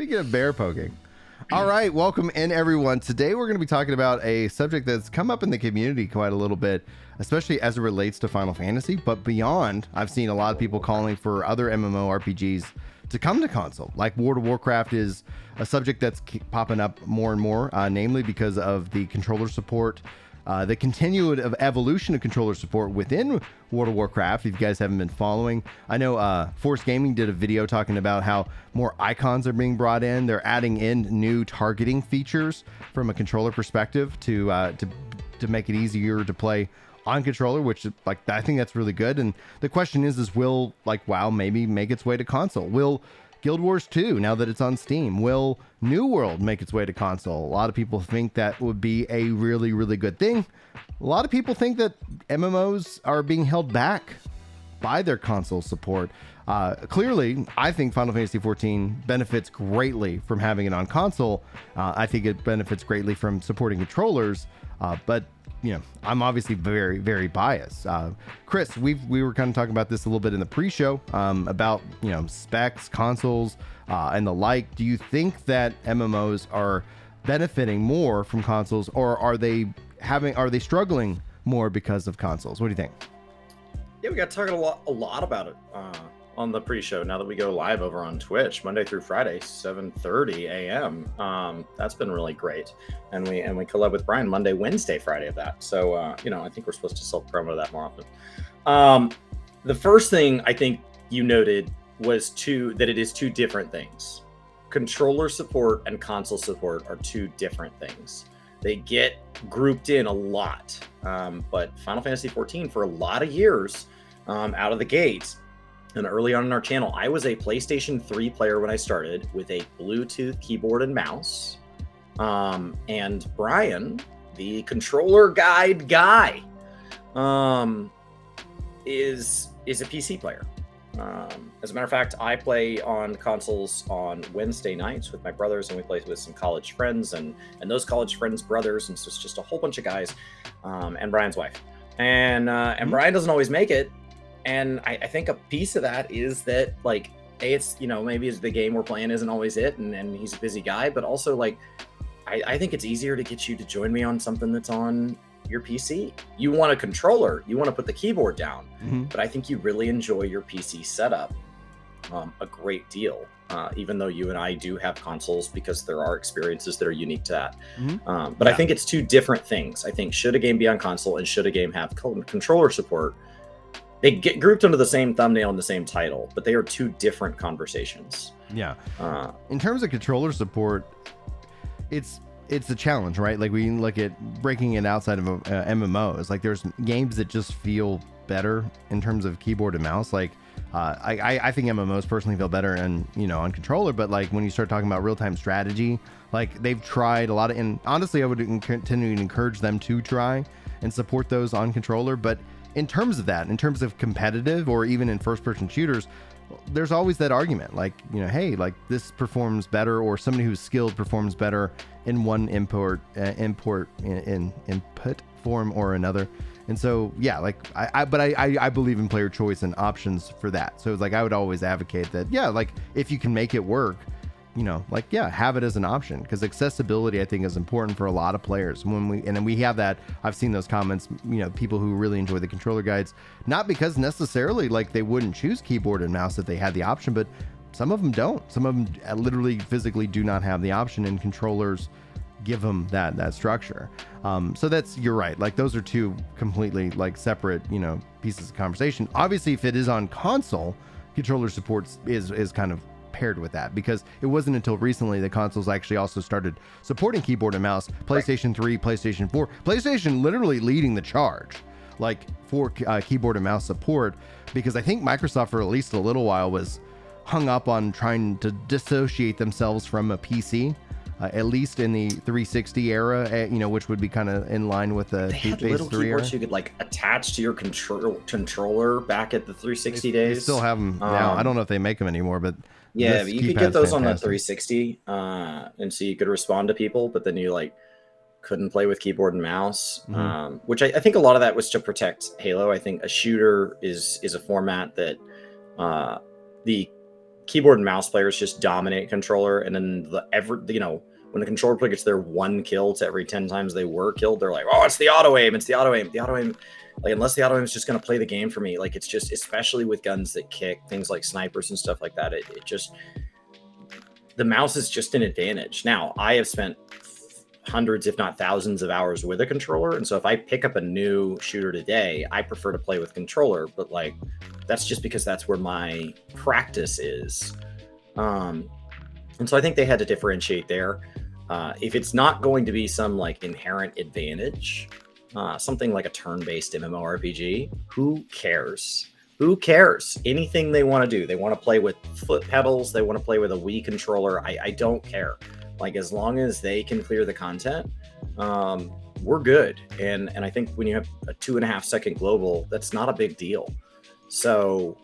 Speaking of bear poking. All right, welcome in everyone. Today we're going to be talking about a subject that's come up in the community quite a little bit, especially as it relates to Final Fantasy, but beyond. I've seen a lot of people calling for other MMORPGs to come to console. Like World of Warcraft is a subject that's popping up more and more, namely because of the controller support, the continued evolution of controller support within World of Warcraft. If you guys haven't been following, I know Force Gaming did a video talking about how more icons are being brought in. They're adding in new targeting features from a controller perspective to make it easier to play on controller, which I think that's really good. And the question is will WoW maybe make its way to console? Will Guild Wars 2, now that it's on Steam, will New World make its way to console? A lot of people think that would be a really, really good thing. A lot of people think that MMOs are being held back by their console support. Clearly, I think Final Fantasy XIV benefits greatly from having it on console. I think it benefits greatly from supporting controllers, but I'm obviously very, very biased. Chris, we were kind of talking about this a little bit in the pre-show about specs, consoles, and the like. Do you think that MMOs are benefiting more from consoles, or are they struggling more because of consoles? What do you think? Yeah, we got to talk a lot about it on the pre-show. Now that we go live over on Twitch Monday through Friday, 7:30 a.m. That's been really great, and we collab with Brian Monday, Wednesday, Friday of that. So I think we're supposed to self-promo that more often. The first thing I think you noted was that it is two different things. Controller support and console support are two different things. They get grouped in a lot, but Final Fantasy XIV for a lot of years out of the gate. And early on in our channel, I was a PlayStation 3 player when I started with a Bluetooth keyboard and mouse. And Brian, the controller guide guy, is a PC player. As a matter of fact, I play on consoles on Wednesday nights with my brothers, and we play with some college friends and those college friends' brothers, and so it's just a whole bunch of guys, and Brian's wife. And Brian doesn't always make it. And I think a piece of that is that, it's, maybe the game we're playing isn't always it, and he's a busy guy, but also, I think it's easier to get you to join me on something that's on your PC. You want a controller, you want to put the keyboard down, but I think you really enjoy your PC setup a great deal, even though you and I do have consoles, because there are experiences that are unique to that. But I think it's two different things. I think, should a game be on console and should a game have controller support? They get grouped under the same thumbnail and the same title, but they are two different conversations. Yeah. In terms of controller support, it's a challenge, right? Like, we look at breaking it outside of MMOs. Like, there's games that just feel better in terms of keyboard and mouse. Like, I think MMOs personally feel better on controller, but when you start talking about real-time strategy, they've tried a lot of, and honestly, I would continue to encourage them to try and support those on controller. But in terms of that, in terms of competitive or even in first-person shooters, there's always that argument, hey, this performs better, or somebody who's skilled performs better in one input form or another. And so, I believe in player choice and options for that. So I would always advocate that, if you can make it work, have it as an option, because accessibility, I think, is important for a lot of players. And we have that. I've seen those comments, people who really enjoy the controller guides, not because necessarily they wouldn't choose keyboard and mouse if they had the option, but some of them don't. Some of them literally physically do not have the option, and controllers give them that structure. So you're right. Those are two completely separate, pieces of conversation. Obviously, if it is on console, controller support is kind of paired with that, because it wasn't until recently that consoles actually also started supporting keyboard and mouse. PlayStation 3, PlayStation 4, PlayStation literally leading the charge for keyboard and mouse support, because I think Microsoft for at least a little while was hung up on trying to dissociate themselves from a PC, at least in the 360 era, which would be kind of in line with the little keyboards you could attach to your controller back at the 360 days. They still have them now. I don't know if they make them anymore, but yeah, but you could get those on the 360, and so you could respond to people, but then you couldn't play with keyboard and mouse, which I think a lot of that was to protect Halo. I think a shooter is a format that the keyboard and mouse players just dominate controller, and then when the controller player gets their 1 kill to every 10 times they were killed, they're like, oh, it's the auto aim, it's the auto aim, the auto aim. Like, unless the auto aim is just going to play the game for me, like, it's just, especially with guns that kick, things like snipers and stuff like that, it just, the mouse is just an advantage. Now, I have spent hundreds, if not thousands of hours with a controller, and so if I pick up a new shooter today, I prefer to play with controller, but like, that's just because that's where my practice is. And so I think they had to differentiate there. If it's not going to be some like inherent advantage, something like a turn-based MMORPG, who cares? Who cares? Anything they want to do. They want to play with foot pedals. They want to play with a Wii controller. I don't care. Like, as long as they can clear the content, we're good. And I think when you have a 2.5 second global, that's not a big deal. So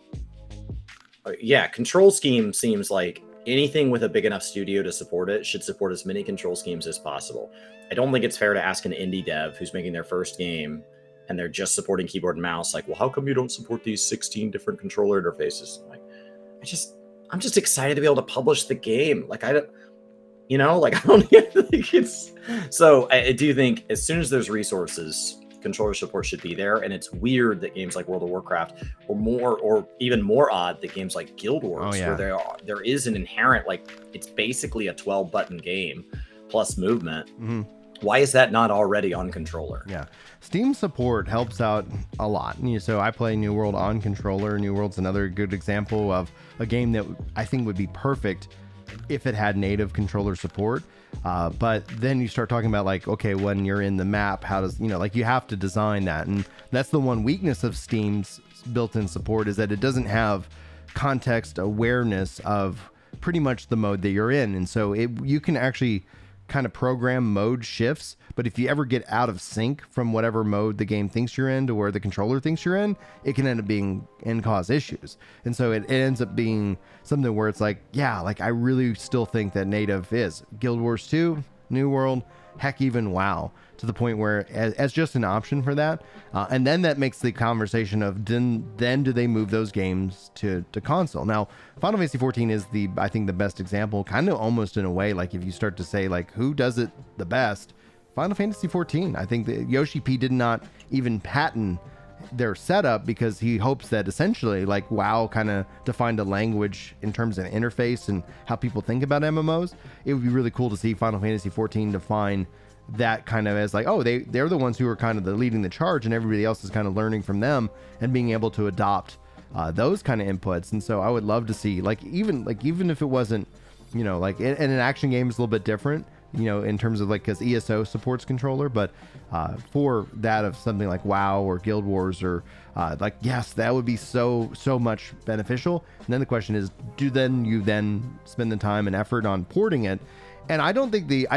yeah, control scheme seems like anything with a big enough studio to support it should support as many control schemes as possible. I don't think it's fair to ask an indie dev who's making their first game and they're just supporting keyboard and mouse, like, well, how come you don't support these 16 different controller interfaces? Like, I'm just excited to be able to publish the game. Like, I don't think it's, so I do think as soon as there's resources, controller support should be there. And it's weird that games like World of Warcraft, or even more odd that games like Guild Wars, where there is an inherent, like, it's basically a 12 button game plus movement. Mm-hmm. Why is that not already on controller? Yeah, Steam support helps out a lot. So I play New World on controller. New World's another good example of a game that I think would be perfect if it had native controller support. But then you start talking about, like, okay, when you're in the map, how does, like, you have to design that. And that's the one weakness of Steam's built-in support, is that it doesn't have context awareness of pretty much the mode that you're in. And so you can actually kind of program mode shifts, but if you ever get out of sync from whatever mode the game thinks you're in to where the controller thinks you're in, it can end up being and cause issues. And so it ends up being something where it's like, yeah, like, I really still think that native is Guild Wars 2, New World, heck, even WoW, to the point where as just an option for that. And then that makes the conversation of then do they move those games to console? Now, Final Fantasy 14 is I think the best example, kind of almost in a way, like, if you start to say, like, who does it the best, Final Fantasy 14. I think that Yoshi P did not even patent their setup because he hopes that essentially, like, WoW kind of defined a language in terms of interface and how people think about MMOs. It would be really cool to see Final Fantasy 14 define that kind of as, like, oh, they're the ones who are kind of leading the charge, and everybody else is kind of learning from them and being able to adopt those kind of inputs. And so I would love to see, even if it wasn't, like, and an action game is a little bit different, in terms of, like, because ESO supports controller, but for that of something like WoW or Guild Wars or like, yes, that would be so much beneficial. And then the question is, you then spend the time and effort on porting it? And I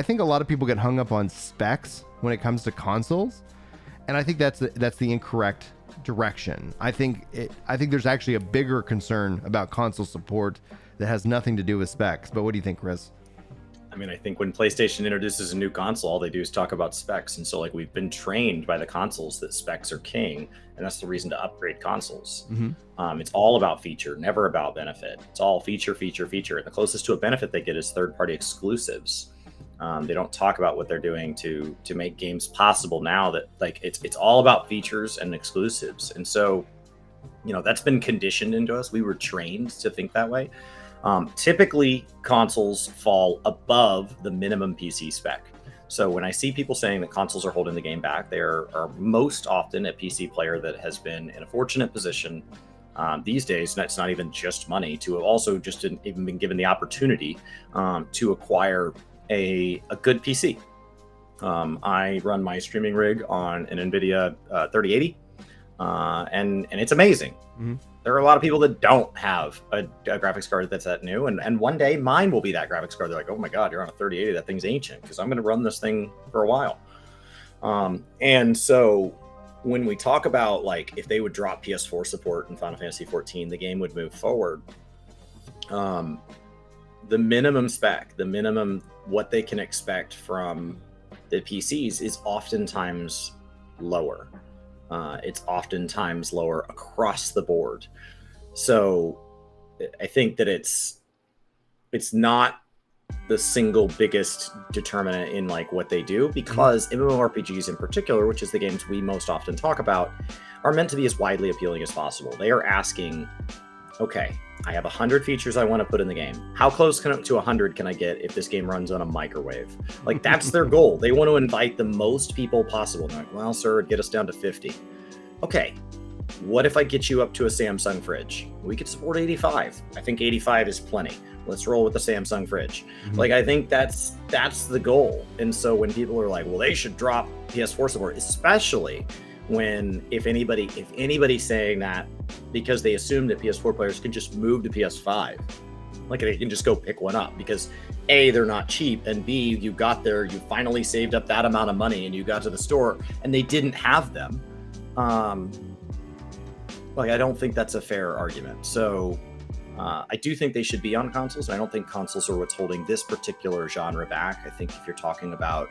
think a lot of people get hung up on specs when it comes to consoles, and I think that's the incorrect direction. I think there's actually a bigger concern about console support that has nothing to do with specs. But what do you think, Chris? I mean, I think when PlayStation introduces a new console, all they do is talk about specs. And so, like, we've been trained by the consoles that specs are king, and that's the reason to upgrade consoles. Mm-hmm. It's all about feature, never about benefit. It's all feature. And the closest to a benefit they get is third-party exclusives. They don't talk about what they're doing to make games possible now. That, like, it's all about features and exclusives. And so, that's been conditioned into us. We were trained to think that way. Typically, consoles fall above the minimum PC spec. So when I see people saying that consoles are holding the game back, they are most often a PC player that has been in a fortunate position these days. And it's not even just money, to have also just even been given the opportunity to acquire a good PC. I run my streaming rig on an NVIDIA 3080, and it's amazing. Mm-hmm. There are a lot of people that don't have a graphics card that's that new, and one day mine will be that graphics card. They're like, oh my God, you're on a 3080, that thing's ancient, because I'm going to run this thing for a while. And so when we talk about, like, if they would drop PS4 support in Final Fantasy 14, the game would move forward. The minimum spec, the minimum what they can expect from the PCs is oftentimes lower. It's oftentimes lower across the board. So I think that it's not the single biggest determinant in like what they do, because MMORPGs in particular, which is the games we most often talk about, are meant to be as widely appealing as possible. They are asking, okay, I have 100 features I want to put in the game. How close to 100 can I get if this game runs on a microwave? Like, that's their goal. They want to invite the most people possible. And they're like, well, sir, get us down to 50. Okay, what if I get you up to a Samsung fridge? We could support 85. I think 85 is plenty. Let's roll with the Samsung fridge. Like, I think that's the goal. And so when people are like, well, they should drop PS4 support, especially when if anybody's saying that because they assume that PS4 players can just move to PS5, like they can just go pick one up because A, they're not cheap, and B, you got there, you finally saved up that amount of money and you got to the store and they didn't have them. Like, I don't think that's a fair argument. So I do think they should be on consoles. I don't think consoles are what's holding this particular genre back. I think if you're talking about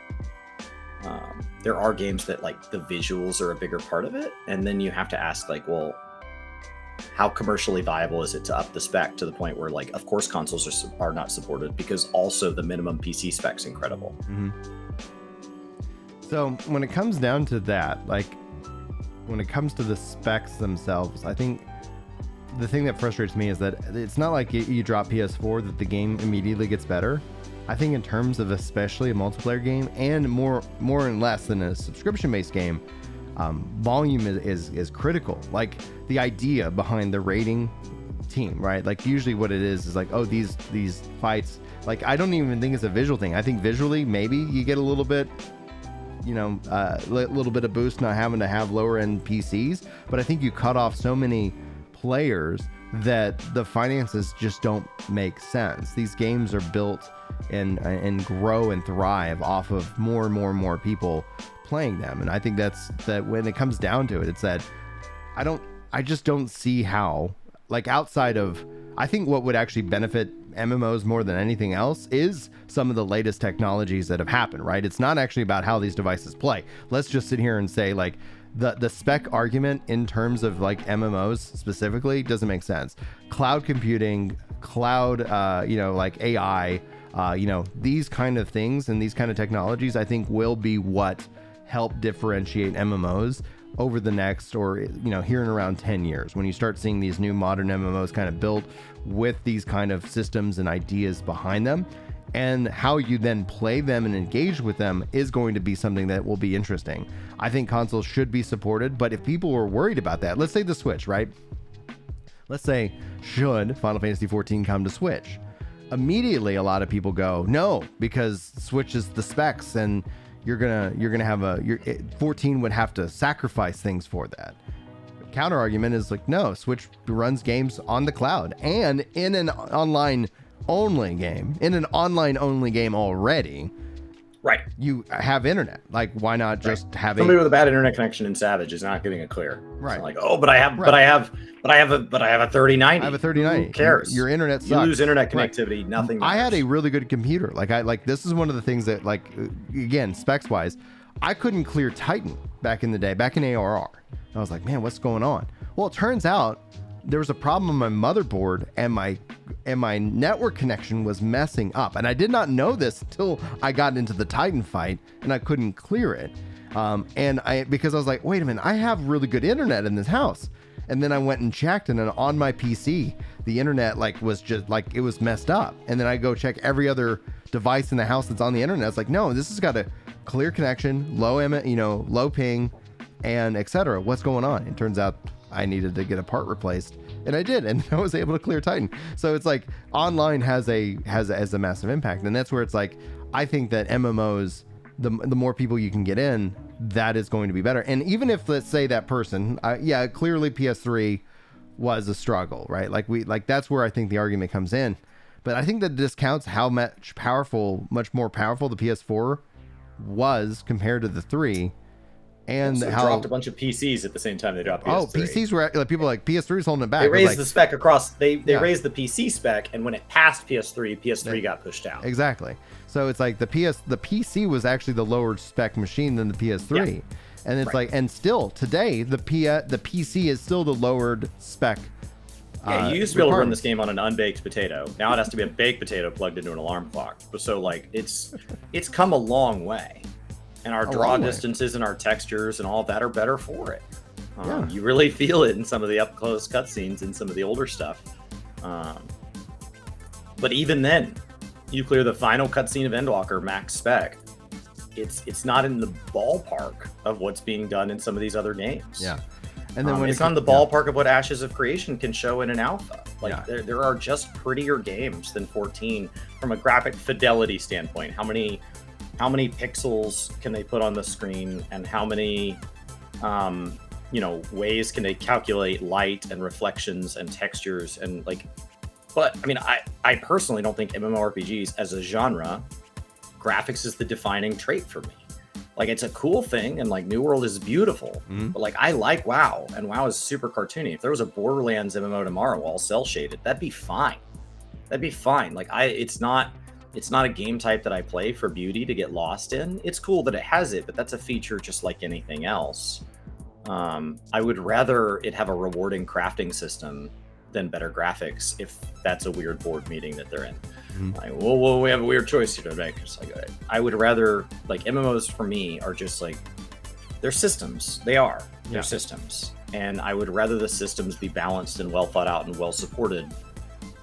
there are games that like the visuals are a bigger part of it, and then you have to ask like, well, how commercially viable is it to up the spec to the point where like, of course consoles are not supported, because also the minimum PC spec's incredible. So when it comes down to that, like when it comes to the specs themselves, I think the thing that frustrates me is that it's not like you drop PS4 that the game immediately gets better. I think in terms of especially a multiplayer game, and more and less than a subscription-based game, volume is critical. Like the idea behind the rating team, right? Like usually what it is like, oh, these fights, like I don't even think it's a visual thing. I think visually maybe you get a little bit, little bit of boost not having to have lower end PCs, but I think you cut off so many players that the finances just don't make sense. These games are built and grow and thrive off of more and more people playing them, and I think that when it comes down to it, it's that I just don't see how, like outside of, I think what would actually benefit MMOs more than anything else is some of the latest technologies that have happened, right? It's not actually about how these devices play. Let's just sit here and say like the spec argument in terms of like MMOs specifically doesn't make sense. Cloud computing, cloud, like AI, these kind of things and these kind of technologies, I think will be what help differentiate MMOs over the next, or here in around 10 years, when you start seeing these new modern MMOs kind of built with these kind of systems and ideas behind them, and how you then play them and engage with them is going to be something that will be interesting. I think consoles should be supported, but if people were worried about that, let's say the Switch, right? Let's say, should Final Fantasy XIV come to Switch? Immediately, a lot of people go, no, because Switch is the specs, and you're gonna have 14 would have to sacrifice things for that. Counter argument is like, no, Switch runs games on the cloud and in an online only game already. Right. You have internet. Like, why not just have somebody with a bad internet connection in Savage is not getting it clear. Right. Like, oh, but I have a 3090. I have a 3090. Who cares? Your internet sucks. You lose internet connectivity. Right. Nothing matters. I had a really good computer. This is one of the things that, like, again, specs wise, I couldn't clear Titan back in the day, back in ARR. I was like, man, what's going on? Well, it turns out there was a problem on my motherboard, and my network connection was messing up. And I did not know this until I got into the Titan fight, and I couldn't clear it. Because I was like, wait a minute, I have really good internet in this house. And then I went and checked, and then on my PC, the internet was just it was messed up. And then I go check every other device in the house that's on the internet. It's like, no, this has got a clear connection, low ping, and etc. What's going on? It turns out I needed to get a part replaced, and I did, and I was able to clear Titan. So it's like online has a massive impact, and that's where it's like, I think that MMOs, the more people you can get in, that is going to be better. And even if, let's say, that person, clearly PS3 was a struggle, right? That's where I think the argument comes in. But I think that discounts how much more powerful the PS4 was compared to the 3. And also how dropped a bunch of PCs at the same time they dropped PS3. Oh, PCs were people like PS3 is holding it back. They raised the spec across. They raised the PC spec, and when it passed PS3 got pushed out. Exactly. So it's like the PC was actually the lower spec machine than the PS3, yeah. And it's and still today the PC is still the lowered spec Yeah, you used to be able to run requirements. this game on an unbaked potato. Now it has to be a baked potato plugged into an alarm clock. So like it's come a long way, and our draw distances and our textures and all that are better for it. Yeah. You really feel it in some of the up close cutscenes and some of the older stuff. But even then, you clear the final cutscene of Endwalker max spec. It's not in the ballpark of what's being done in some of these other games. Yeah. And then when it's on the ballpark of what Ashes of Creation can show in an alpha. Like there are just prettier games than 14 from a graphic fidelity standpoint. How many pixels can they put on the screen, and how many ways can they calculate light and reflections and textures and like. But I mean, I personally don't think MMORPGs as a genre, graphics is the defining trait for me. Like, it's a cool thing, and like New World is beautiful, but like I like WoW, and WoW is super cartoony. If there was a Borderlands MMO tomorrow, all cell shaded, that'd be fine. Like it's not a game type that I play for beauty to get lost in. It's cool that it has it, but that's a feature just like anything else. I would rather it have a rewarding crafting system than better graphics, if that's a weird board meeting that they're in. Like, well, we have a weird choice here to make. It's like, I would rather, like, MMOs for me are just like, they're systems. They're systems, and I would rather the systems be balanced and well thought out and well supported,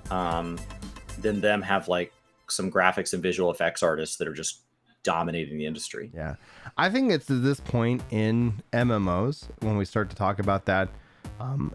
than them have like some graphics and visual effects artists that are just dominating the industry. Yeah, I think it's at this point in MMOs when we start to talk about that.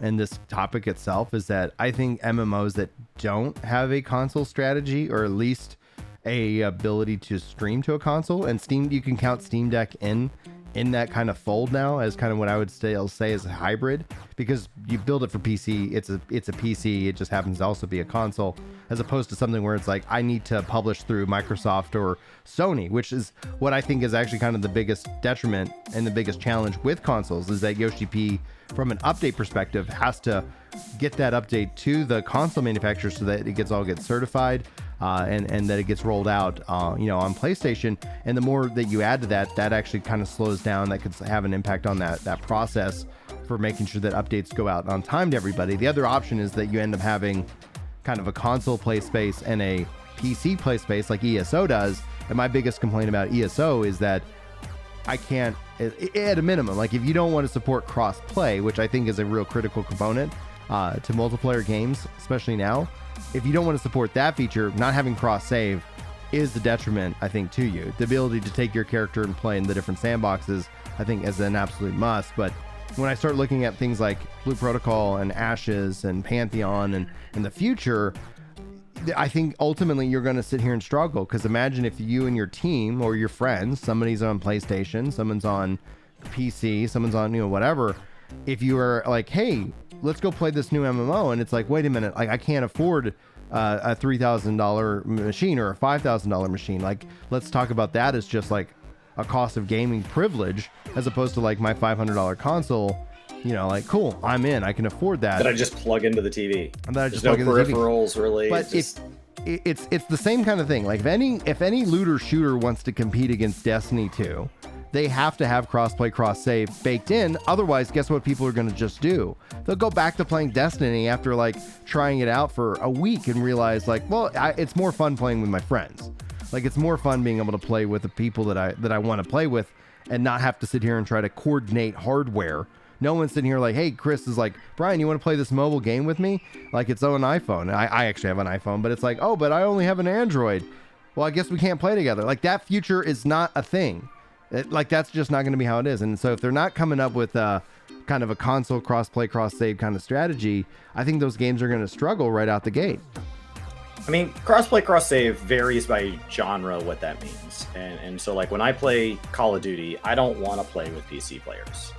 And this topic itself is that I think MMOs that don't have a console strategy, or at least a ability to stream to a console, and Steam, you can count Steam Deck in that kind of fold now as kind of what I would say is a hybrid, because you build it for PC. It's a PC. It just happens to also be a console, as opposed to something where it's like, I need to publish through Microsoft or Sony, which is what I think is actually kind of the biggest detriment and the biggest challenge with consoles, is that Yoshi P, from an update perspective, has to get that update to the console manufacturer so that it gets certified, and that it gets rolled out on PlayStation. And the more that you add to that actually kind of slows down. That could have an impact on that process for making sure that updates go out on time to everybody. The other option is that you end up having kind of a console play space and a PC play space like ESO does. And my biggest complaint about ESO is that I can't, at a minimum, like, if you don't want to support cross play, which I think is a real critical component to multiplayer games, especially now, if you don't want to support that feature, not having cross save is the detriment, I think, to you. The ability to take your character and play in the different sandboxes, I think, is an absolute must. But when I start looking at things like Blue Protocol and Ashes and Pantheon and in the future, I think ultimately you're going to sit here and struggle, because imagine if you and your team or your friends, somebody's on PlayStation, someone's on PC, someone's on, whatever. If you are like, hey, let's go play this new MMO, and it's like, wait a minute, like, I can't afford a $3,000 machine or a $5,000 machine. Like, let's talk about that as just like a cost of gaming privilege, as opposed to like my $500 console. Like, cool, I'm in, I can afford that. That I just plug into the TV. And that I just There's plug no into the TV. peripherals, really. But it's the same kind of thing. Like, if any looter shooter wants to compete against Destiny 2, they have to have crossplay, cross save baked in. Otherwise, guess what people are going to just do? They'll go back to playing Destiny after like trying it out for a week and realize, like, well, it's more fun playing with my friends. Like, it's more fun being able to play with the people that I want to play with, and not have to sit here and try to coordinate hardware. No one's sitting here like, hey, Chris is like, Brian, you want to play this mobile game with me? Like, it's on an iPhone. I actually have an iPhone, but it's like, oh, but I only have an Android. Well, I guess we can't play together. Like, that future is not a thing. That's just not going to be how it is. And so if they're not coming up with kind of a console cross-play, cross-save kind of strategy, I think those games are going to struggle right out the gate. I mean, cross-play, cross-save varies by genre what that means. And so, like, when I play Call of Duty, I don't want to play with PC players.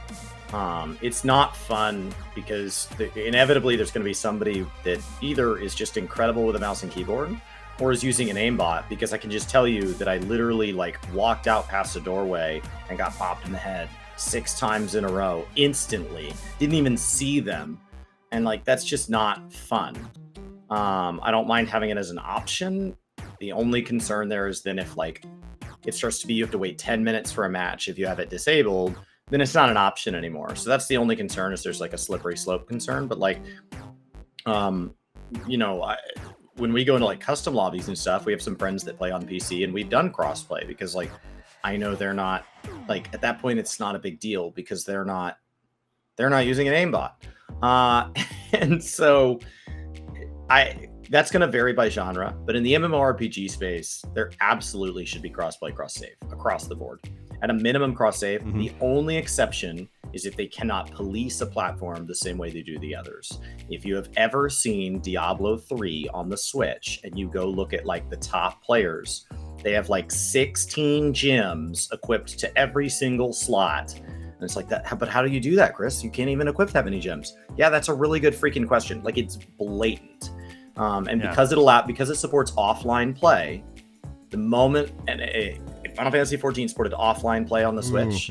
It's not fun, because inevitably there's going to be somebody that either is just incredible with a mouse and keyboard, or is using an aimbot, because I can just tell you that I literally like walked out past a doorway and got popped in the head 6 times in a row instantly. Didn't even see them. And like, that's just not fun. I don't mind having it as an option. The only concern there is then if like it starts to be, you have to wait 10 minutes for a match. If you have it disabled, then it's not an option anymore. So that's the only concern, is there's like a slippery slope concern. But like, Um, you know, when we go into like custom lobbies and stuff, we have some friends that play on PC, and we've done crossplay because like I know they're not like at that point it's not a big deal because they're not using an aimbot, and so that's going to vary by genre, but in the MMORPG space, there absolutely should be crossplay, cross-save across the board. At a minimum, cross-save. Mhm. The only exception is if they cannot police a platform the same way they do the others. If you have ever seen Diablo 3 on the Switch and you go look at like the top players, they have like 16 gems equipped to every single slot. And it's like that, but how do you do that, Chris? You can't even equip that many gems. Yeah, that's a really good freaking question. Like it's blatant. And because it supports offline play, the moment Final Fantasy 14 supported offline play on the Switch,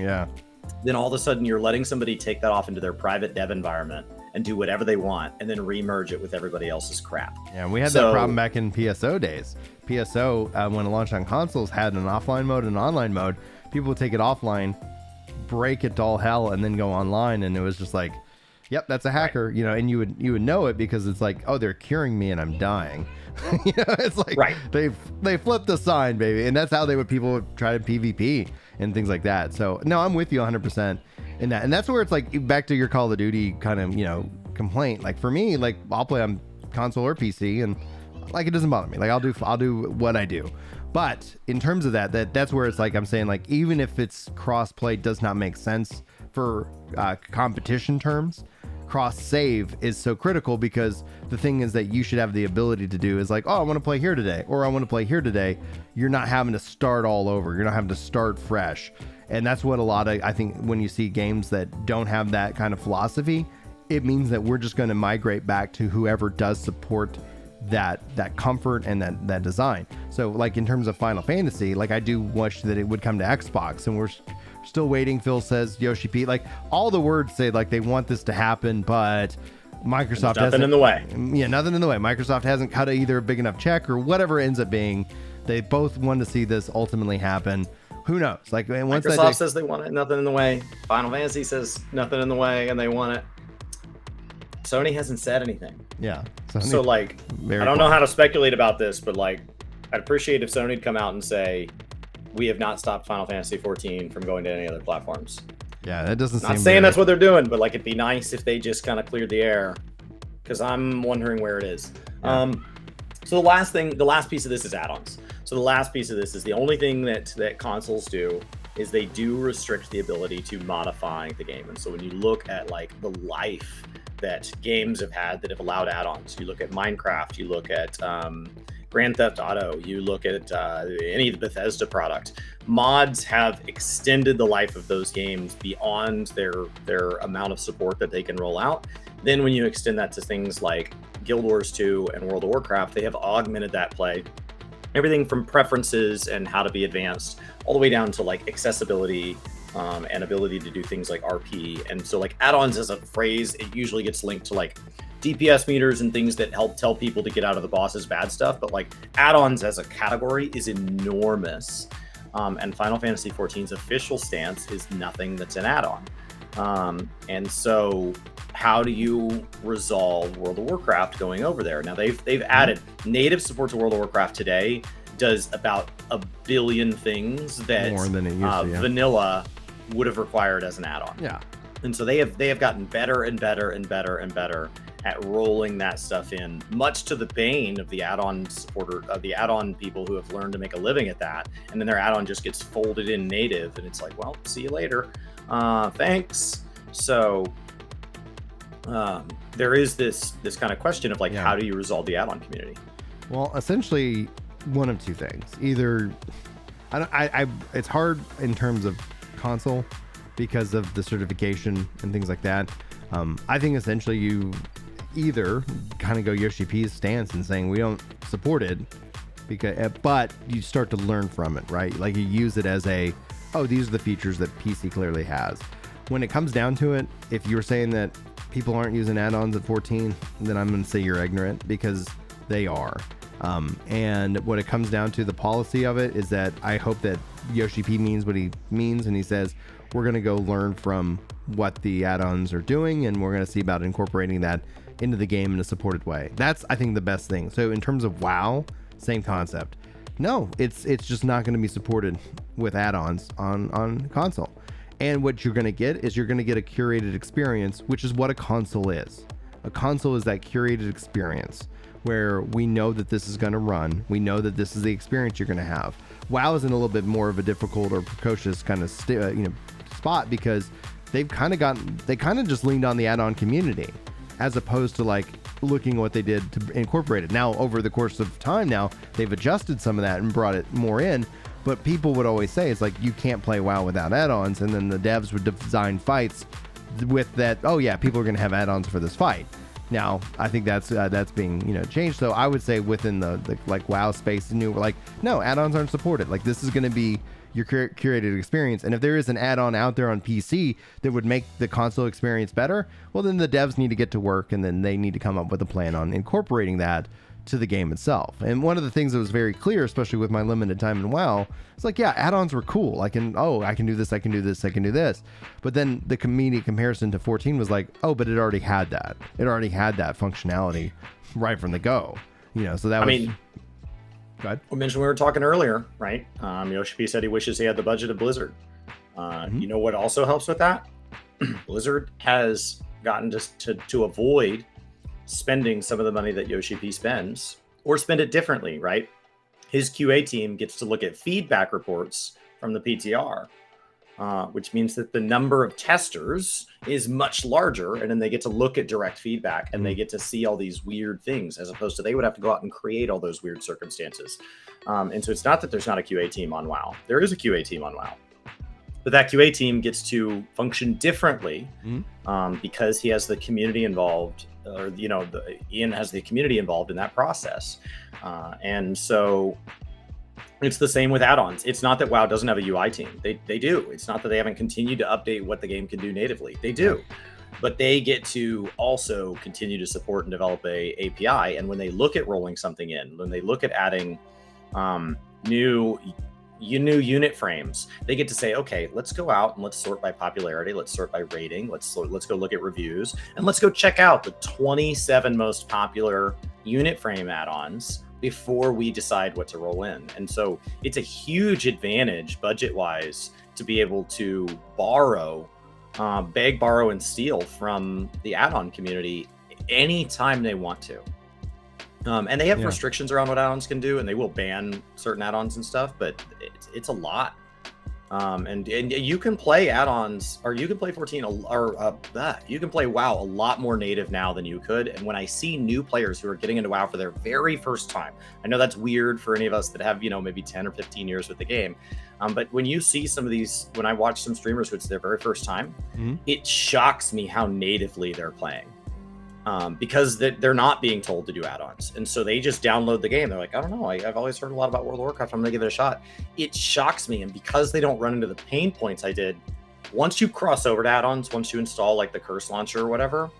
then all of a sudden you're letting somebody take that off into their private dev environment and do whatever they want, and then remerge it with everybody else's crap. Yeah, and we had that problem back in PSO days. PSO, when it launched on consoles, had an offline mode and an online mode. People would take it offline, break it to all hell, and then go online, and it was just like, yep, that's a hacker, right. You know, and you would know it because it's like, oh, they're curing me and I'm dying. You know, it's like they flipped the sign, baby, and that's how people would try to PvP and things like that. So no, I'm with you 100% in that, and that's where it's like back to your Call of Duty kind of complaint. Like for me, like I'll play on console or PC, and like it doesn't bother me. Like I'll do what I do. But in terms of that's where it's like I'm saying, like even if it's cross play does not make sense for competition terms, cross save is so critical, because the thing is that you should have the ability to do is like, oh, I want to play here today, or I want to play here today. You're not having to start all over. You're not having to start fresh. And that's what I think when you see games that don't have that kind of philosophy, it means that we're just going to migrate back to whoever does support that comfort and that design. So like in terms of Final Fantasy, like I do wish that it would come to Xbox, and we're still waiting. Phil says Yoshi P, like all the words say like they want this to happen, but Microsoft nothing in the way. Yeah, nothing in the way. Microsoft hasn't cut either a big enough check or whatever it ends up being. They both want to see this ultimately happen. Who knows? Like once Microsoft says they want it, nothing in the way. Final Fantasy says nothing in the way, and they want it. Sony hasn't said anything. Yeah. So like, I don't know how to speculate about this, but like, I'd appreciate if Sony'd come out and say, we have not stopped Final Fantasy 14 from going to any other platforms. Yeah, that doesn't seem. Not saying that's what they're doing, but like, it'd be nice if they just kind of cleared the air, because I'm wondering where it is. Yeah. So the last piece of this is add-ons. So the last piece of this is the only thing that consoles do is they do restrict the ability to modify the game. And so when you look at like the life that games have had that have allowed add-ons, you look at Minecraft, you look at Grand Theft Auto, you look at any of the Bethesda product, mods have extended the life of those games beyond their amount of support that they can roll out. Then when you extend that to things like Guild Wars 2 and World of Warcraft, they have augmented that play. Everything from preferences and how to be advanced, all the way down to like accessibility and ability to do things like RP. And so like add-ons as a phrase, it usually gets linked to like DPS meters and things that help tell people to get out of the boss's bad stuff. But like add-ons as a category is enormous. And Final Fantasy 14's official stance is nothing that's an add-on. And so how do you resolve World of Warcraft going over there? Now they've added native support to World of Warcraft today, does about 1 billion things that more than it used to, yeah. Vanilla would have required as an add-on. Yeah. And so they have gotten better and better and better and better at rolling that stuff in, much to the bane of the add-on supporter, of the add-on people who have learned to make a living at that. And then their add-on just gets folded in native, and it's like, well, see you later. Thanks. So there is this kind of question of like, how do you resolve the add-on community? Well, essentially one of two things. Either it's hard in terms of console because of the certification and things like that. I think essentially you either kind of go Yoshi P's stance and saying we don't support it, but you start to learn from it, right? Like you use it as these are the features that PC clearly has. When it comes down to it, if you're saying that people aren't using add-ons at 14, then I'm going to say you're ignorant, because they are. And what it comes down to, the policy of it, is that I hope that Yoshi P means what he means, and he says we're going to go learn from what the add-ons are doing, and we're going to see about incorporating that into the game in a supported way. That's, I think, the best thing. So in terms of WoW, same concept. No, it's just not going to be supported with add-ons on console. And what you're going to get is you're going to get a curated experience, which is what a console is. A console is that curated experience where we know that this is going to run. We know that this is the experience you're going to have. WoW is in a little bit more of a difficult or precocious kind of spot because they kind of just leaned on the add-on community as opposed to like looking at what they did to incorporate it. Now, over the course of time now, they've adjusted some of that and brought it more in. But people would always say, it's like, you can't play WoW without add-ons. And then the devs would design fights with that, oh yeah, people are going to have add-ons for this fight. Now, I think that's being, changed. So I would say within the like WoW space, no, add-ons aren't supported. Like, this is going to be your curated experience. And if there is an add-on out there on PC that would make the console experience better, well, then the devs need to get to work, and then they need to come up with a plan on incorporating that to the game itself. And one of the things that was very clear, especially with my limited time in WoW, it's like, yeah, add-ons were cool. I can do this, I can do this, I can do this. But then the community comparison to 14 was like, oh, but it already had that. It already had that functionality right from the go. So that go ahead. We mentioned we were talking earlier, right? Yoshi P said he wishes he had the budget of Blizzard. You know what also helps with that? Blizzard has gotten to avoid spending some of the money that Yoshi P spends, or spend it differently, right? His QA team gets to look at feedback reports from the PTR, which means that the number of testers is much larger, and then they get to look at direct feedback, and they get to see all these weird things, as opposed to they would have to go out and create all those weird circumstances. And so it's not that there's not a QA team on WoW. There is a QA team on WoW. But that QA team gets to function differently because he has the community involved, or Ian has the community involved in that process, and so it's the same with add-ons. It's not that WoW doesn't have a UI team; they do. It's not that they haven't continued to update what the game can do natively. They do, but they get to also continue to support and develop a API. And when they look at rolling something in, when they look at adding new unit frames, they get to say, okay, let's go out and let's sort by popularity, let's sort by rating, let's go look at reviews, and let's go check out the 27 most popular unit frame add-ons before we decide what to roll in. And so it's a huge advantage budget wise to be able to beg, borrow, and steal from the add-on community anytime they want to. And they have restrictions around what add-ons can do, and they will ban certain add-ons and stuff, but it's a lot. And you can play add-ons, or you can play 14, you can play WoW a lot more native now than you could. And when I see new players who are getting into WoW for their very first time, I know that's weird for any of us that have, maybe 10 or 15 years with the game. But when you see some of these, when I watch some streamers who it's their very first time, it shocks me how natively they're playing. Because they're not being told to do add-ons. And so they just download the game. They're like, I don't know, I've always heard a lot about World of Warcraft. I'm going to give it a shot. It shocks me. And because they don't run into the pain points I did, once you cross over to add-ons, once you install like the Curse Launcher or whatever,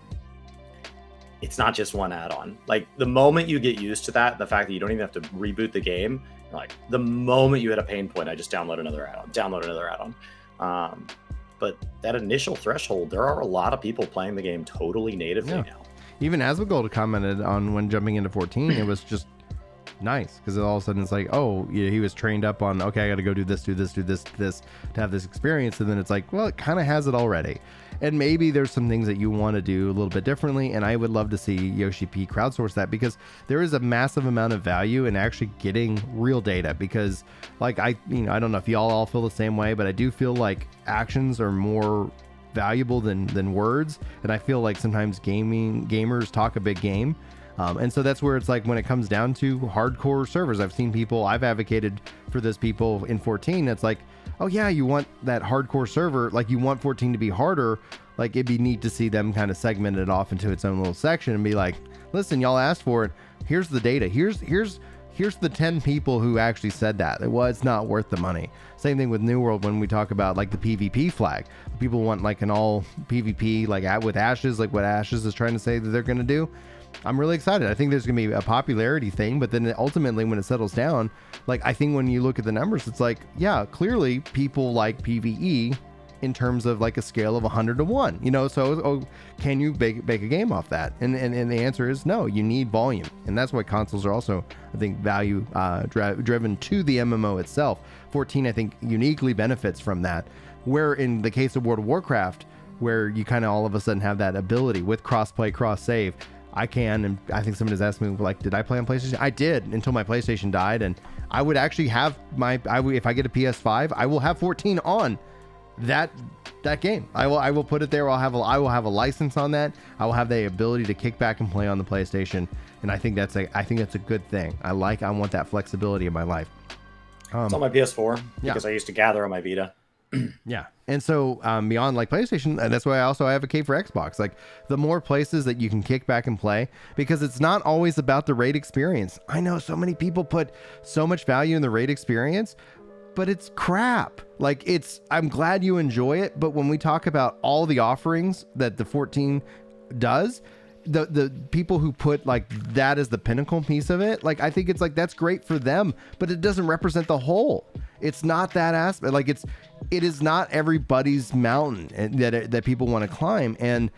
it's not just one add-on. Like the moment you get used to that, the fact that you don't even have to reboot the game, like the moment you hit a pain point, I just download another add-on. But that initial threshold, there are a lot of people playing the game totally natively now. Even Asmongold commented on when jumping into 14, it was just nice because all of a sudden it's like, oh, he was trained up on, okay, I got to go do this to have this experience. And then it's like, well, it kind of has it already. And maybe there's some things that you want to do a little bit differently. And I would love to see Yoshi P crowdsource that, because there is a massive amount of value in actually getting real data. Because like, I don't know if y'all all feel the same way, but I do feel like actions are more valuable than words, and I feel like sometimes gamers talk a big game, and so that's where it's like when it comes down to hardcore servers, I've advocated for this people in 14. It's like, oh yeah, you want that hardcore server, like you want 14 to be harder, like it'd be neat to see them kind of segment it off into its own little section and be like, listen, y'all asked for it, here's the data, here's the 10 people who actually said that. Well, it's not worth the money. Same thing with New World when we talk about like the PvP flag. People want like an all PvP, like with Ashes, like what Ashes is trying to say that they're going to do. I'm really excited. I think there's going to be a popularity thing, but then ultimately when it settles down, like I think when you look at the numbers, it's like, yeah, clearly people like PvE in terms of like a scale of 100 to 1, you know? So can you bake a game off that? And the answer is no. You need volume, and that's why consoles are also, I think, value driven to the MMO itself. 14, I think, uniquely benefits from that, where in the case of World of Warcraft, where you kind of all of a sudden have that ability with cross-play, cross-save. I can, and I think somebody has asked me, like, did I play on PlayStation? I did, until my PlayStation died, and I would actually have if I get a PS5, I will have 14 on that game. I will put it there. I will have a license on that. I will have the ability to kick back and play on the PlayStation, and I think that's a good thing. I want that flexibility in my life. It's on my PS4 because I used to gather on my Vita. Yeah. And so beyond like PlayStation, and that's why I also advocate for Xbox. Like, the more places that you can kick back and play, because it's not always about the raid experience. I know so many people put so much value in the raid experience, but it's crap. Like, I'm glad you enjoy it, but when we talk about all the offerings that the 14 does, the people who put like that as the pinnacle piece of it, like, I think it's like, that's great for them, but it doesn't represent the whole. It's not that aspect. Like, it is not everybody's mountain that people want to climb. And